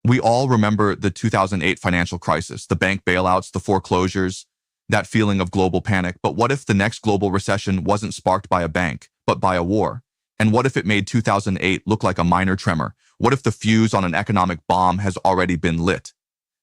We all remember the 2008 financial crisis, the bank bailouts, the foreclosures, that feeling of global panic. But what if the next global recession wasn't sparked by a bank, but by a war? And what if it made 2008 look like a minor tremor? What if the fuse on an economic bomb has already been lit?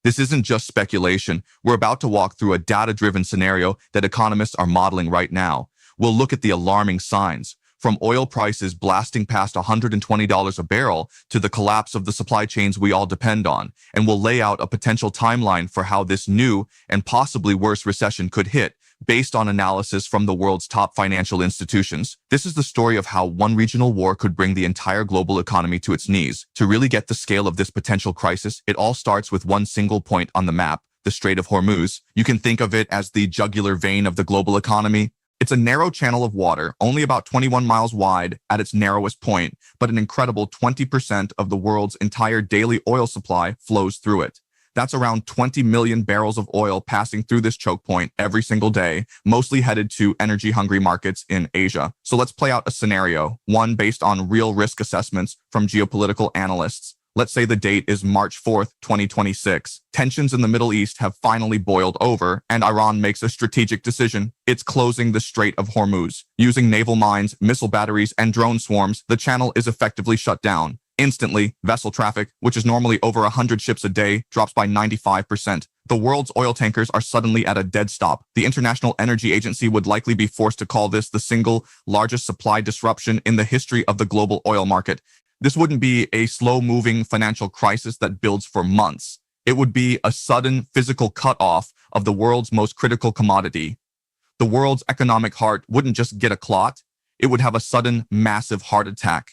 This isn't just speculation. We're about to walk through a data-driven scenario that economists are modeling right now. We'll look at the alarming signs, from oil prices blasting past $120 a barrel to the collapse of the supply chains we all depend on, and we'll lay out a potential timeline for how this new and possibly worse recession could hit, based on analysis from the world's top financial institutions. This is the story of how one regional war could bring the entire global economy to its knees. To really get the scale of this potential crisis, it all starts with one single point on the map, the Strait of Hormuz. You can think of it as the jugular vein of the global economy. It's a narrow channel of water, only about 21 miles wide at its narrowest point, but an incredible 20% of the world's entire daily oil supply flows through it. That's around 20 million barrels of oil passing through this choke point every single day, mostly headed to energy-hungry markets in Asia. So let's play out a scenario, one based on real risk assessments from geopolitical analysts. Let's say the date is March 4th, 2026. Tensions in the Middle East have finally boiled over, and Iran makes a strategic decision. It's closing the Strait of Hormuz. Using naval mines, missile batteries, and drone swarms, the channel is effectively shut down. Instantly, vessel traffic, which is normally over 100 ships a day, drops by 95%. The world's oil tankers are suddenly at a dead stop. The International Energy Agency would likely be forced to call this the single largest supply disruption in the history of the global oil market. This wouldn't be a slow-moving financial crisis that builds for months. It would be a sudden physical cutoff of the world's most critical commodity. The world's economic heart wouldn't just get a clot, it would have a sudden, massive heart attack.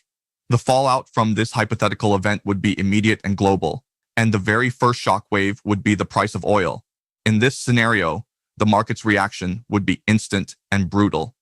The fallout from this hypothetical event would be immediate and global, and the very first shockwave would be the price of oil. In this scenario, the market's reaction would be instant and brutal.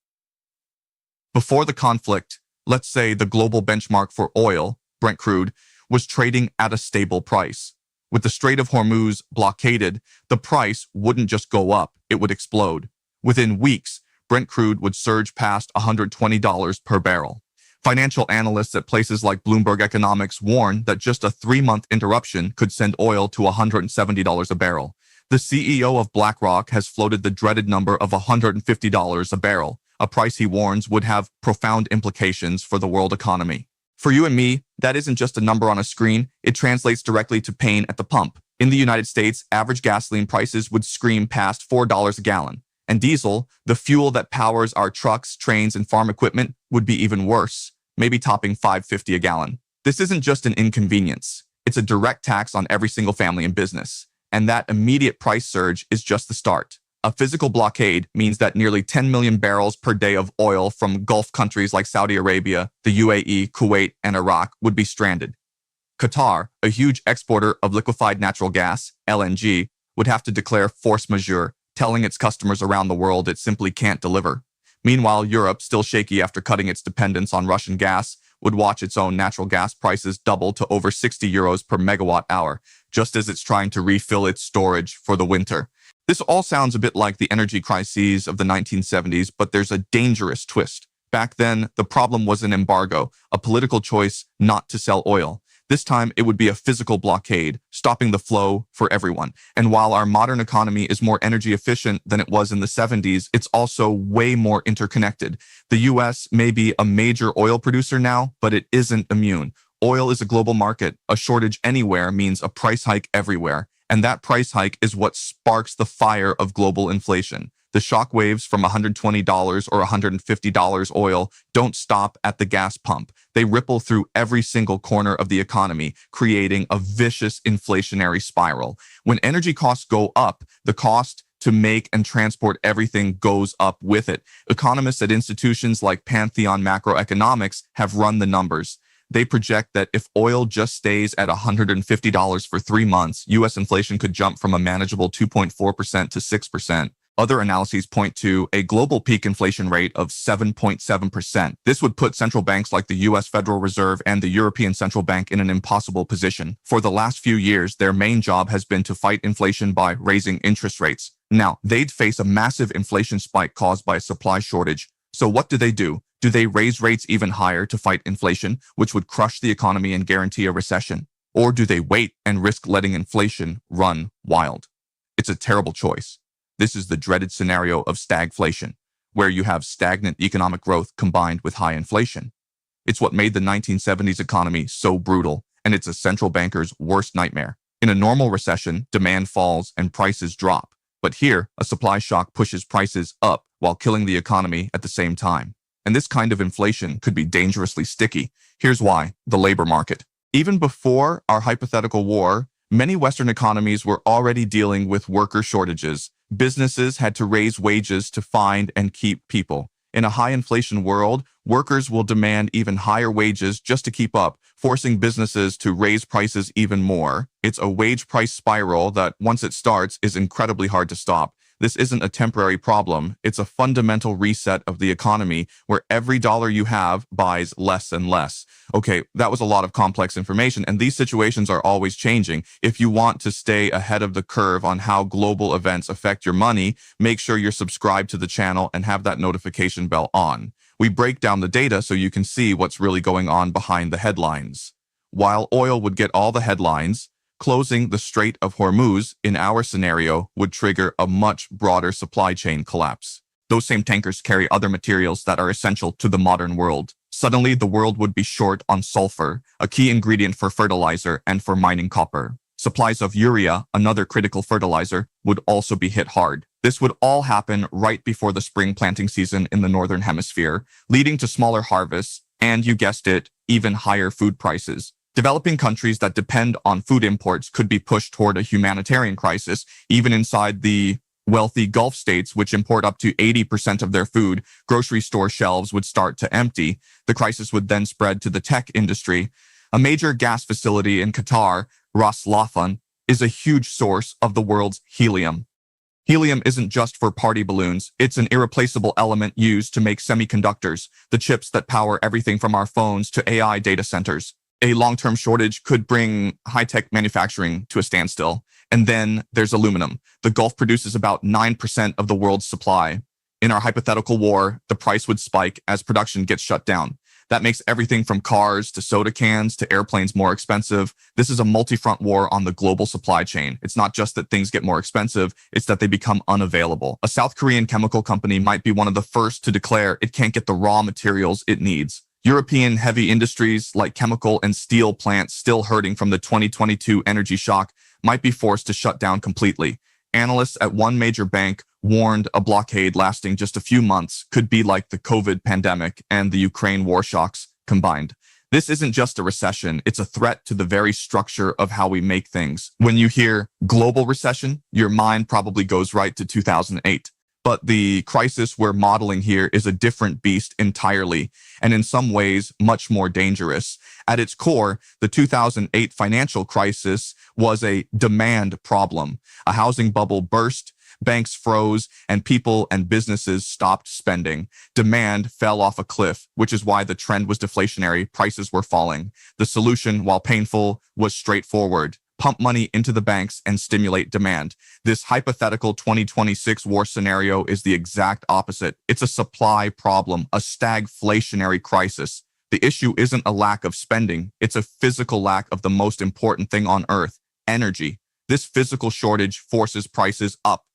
Before the conflict, let's say the global benchmark for oil, Brent crude, was trading at a stable price. With the Strait of Hormuz blockaded, the price wouldn't just go up, it would explode. Within weeks, Brent crude would surge past $120 per barrel. Financial analysts at places like Bloomberg Economics warn that just a 3-month interruption could send oil to $170 a barrel. The CEO of BlackRock has floated the dreaded number of $150 a barrel, a price he warns would have profound implications for the world economy. For you and me, that isn't just a number on a screen, it translates directly to pain at the pump. In the United States, average gasoline prices would scream past $4 a gallon. And diesel, the fuel that powers our trucks, trains, and farm equipment, would be even worse, maybe topping $5.50 a gallon. This isn't just an inconvenience. It's a direct tax on every single family and business. And that immediate price surge is just the start. A physical blockade means that nearly 10 million barrels per day of oil from Gulf countries like Saudi Arabia, the UAE, Kuwait, and Iraq would be stranded. Qatar, a huge exporter of liquefied natural gas, LNG, would have to declare force majeure, telling its customers around the world it simply can't deliver. Meanwhile, Europe, still shaky after cutting its dependence on Russian gas, would watch its own natural gas prices double to over 60 euros per megawatt hour, just as it's trying to refill its storage for the winter. This all sounds a bit like the energy crises of the 1970s, but there's a dangerous twist. Back then, the problem was an embargo, a political choice not to sell oil. This time, it would be a physical blockade, stopping the flow for everyone. And while our modern economy is more energy efficient than it was in the 70s, it's also way more interconnected. The US may be a major oil producer now, but it isn't immune. Oil is a global market. A shortage anywhere means a price hike everywhere. And that price hike is what sparks the fire of global inflation. The shockwaves from $120 or $150 oil don't stop at the gas pump. They ripple through every single corner of the economy, creating a vicious inflationary spiral. When energy costs go up, the cost to make and transport everything goes up with it. Economists at institutions like Pantheon Macroeconomics have run the numbers. They project that if oil just stays at $150 for 3 months, U.S. inflation could jump from a manageable 2.4% to 6%. Other analyses point to a global peak inflation rate of 7.7%. This would put central banks like the U.S. Federal Reserve and the European Central Bank in an impossible position. For the last few years, their main job has been to fight inflation by raising interest rates. Now, they'd face a massive inflation spike caused by a supply shortage. So what do? Do they raise rates even higher to fight inflation, which would crush the economy and guarantee a recession? Or do they wait and risk letting inflation run wild? It's a terrible choice. This is the dreaded scenario of stagflation, where you have stagnant economic growth combined with high inflation. It's what made the 1970s economy so brutal, and it's a central banker's worst nightmare. In a normal recession, demand falls and prices drop. But here, a supply shock pushes prices up while killing the economy at the same time. And this kind of inflation could be dangerously sticky. Here's why: the labor market. Even before our hypothetical war, many Western economies were already dealing with worker shortages. Businesses had to raise wages to find and keep people. In a high inflation world, workers will demand even higher wages just to keep up, forcing businesses to raise prices even more. It's a wage price spiral that, once it starts, is incredibly hard to stop. This isn't a temporary problem. It's a fundamental reset of the economy where every dollar you have buys less and less. Okay, that was a lot of complex information, and these situations are always changing. If you want to stay ahead of the curve on how global events affect your money, make sure you're subscribed to the channel and have that notification bell on. We break down the data so you can see what's really going on behind the headlines. While oil would get all the headlines, closing the Strait of Hormuz in our scenario would trigger a much broader supply chain collapse. Those same tankers carry other materials that are essential to the modern world. Suddenly, the world would be short on sulfur, a key ingredient for fertilizer and for mining copper. Supplies of urea, another critical fertilizer, would also be hit hard. This would all happen right before the spring planting season in the Northern Hemisphere, leading to smaller harvests and, you guessed it, even higher food prices. Developing countries that depend on food imports could be pushed toward a humanitarian crisis. Even inside the wealthy Gulf states, which import up to 80% of their food, grocery store shelves would start to empty. The crisis would then spread to the tech industry. A major gas facility in Qatar, Ras Laffan, is a huge source of the world's helium. Helium isn't just for party balloons. It's an irreplaceable element used to make semiconductors, the chips that power everything from our phones to AI data centers. A long-term shortage could bring high-tech manufacturing to a standstill. And then there's aluminum. The Gulf produces about 9% of the world's supply. In our hypothetical war, the price would spike as production gets shut down. That makes everything from cars to soda cans to airplanes more expensive. This is a multi-front war on the global supply chain. It's not just that things get more expensive, it's that they become unavailable. A South Korean chemical company might be one of the first to declare it can't get the raw materials it needs. European heavy industries like chemical and steel plants still hurting from the 2022 energy shock might be forced to shut down completely. Analysts at one major bank warned a blockade lasting just a few months could be like the COVID pandemic and the Ukraine war shocks combined. This isn't just a recession, it's a threat to the very structure of how we make things. When you hear global recession, your mind probably goes right to 2008. But the crisis we're modeling here is a different beast entirely, and in some ways much more dangerous. At its core, the 2008 financial crisis was a demand problem. A housing bubble burst, banks froze, and people and businesses stopped spending. Demand fell off a cliff, which is why the trend was deflationary. Prices were falling. The solution, while painful, was straightforward: pump money into the banks and stimulate demand. This hypothetical 2026 war scenario is the exact opposite. It's a supply problem, a stagflationary crisis. The issue isn't a lack of spending, it's a physical lack of the most important thing on earth: energy. This physical shortage forces prices up,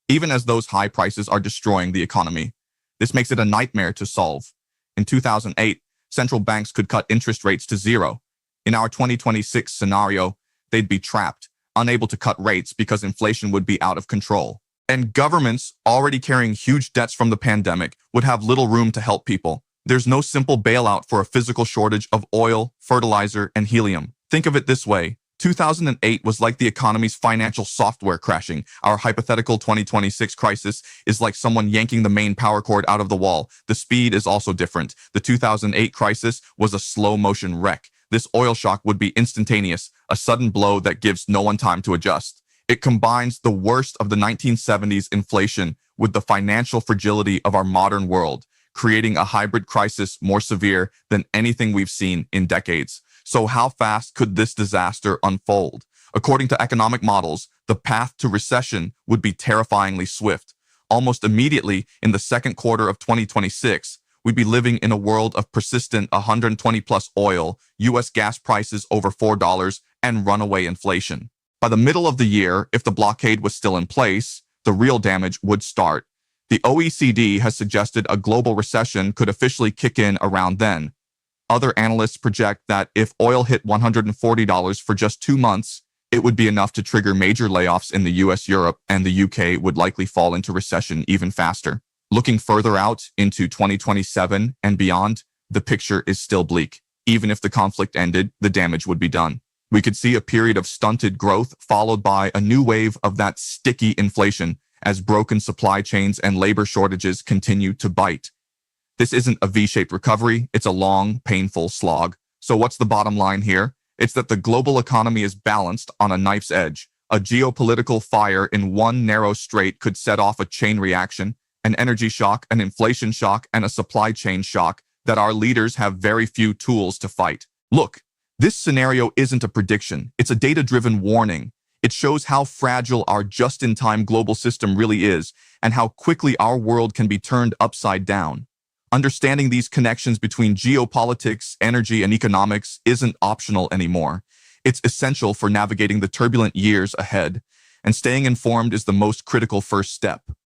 even as those high prices are destroying the economy. This makes it a nightmare to solve. In 2008, central banks could cut interest rates to zero. In our 2026 scenario, they'd be trapped, unable to cut rates because inflation would be out of control. And governments, already carrying huge debts from the pandemic, would have little room to help people. There's no simple bailout for a physical shortage of oil, fertilizer, and helium. Think of it this way: 2008 was like the economy's financial software crashing. Our hypothetical 2026 crisis is like someone yanking the main power cord out of the wall. The speed is also different. The 2008 crisis was a slow-motion wreck. This oil shock would be instantaneous, a sudden blow that gives no one time to adjust. It combines the worst of the 1970s inflation with the financial fragility of our modern world, creating a hybrid crisis more severe than anything we've seen in decades. So how fast could this disaster unfold? According to economic models, the path to recession would be terrifyingly swift. Almost immediately in the second quarter of 2026, we'd be living in a world of persistent 120 plus oil, US gas prices over $4, and runaway inflation. By the middle of the year, if the blockade was still in place, the real damage would start. The OECD has suggested a global recession could officially kick in around then. Other analysts project that if oil hit $140 for just 2 months, it would be enough to trigger major layoffs in the US, Europe, and the UK would likely fall into recession even faster. Looking further out into 2027 and beyond, the picture is still bleak. Even if the conflict ended, the damage would be done. We could see a period of stunted growth followed by a new wave of that sticky inflation as broken supply chains and labor shortages continue to bite. This isn't a V-shaped recovery, it's a long, painful slog. So what's the bottom line here? It's that the global economy is balanced on a knife's edge. A geopolitical fire in one narrow strait could set off a chain reaction, an energy shock, an inflation shock, and a supply chain shock that our leaders have very few tools to fight. Look, this scenario isn't a prediction, it's a data-driven warning. It shows how fragile our just-in-time global system really is and how quickly our world can be turned upside down. Understanding these connections between geopolitics, energy, and economics isn't optional anymore. It's essential for navigating the turbulent years ahead, and staying informed is the most critical first step.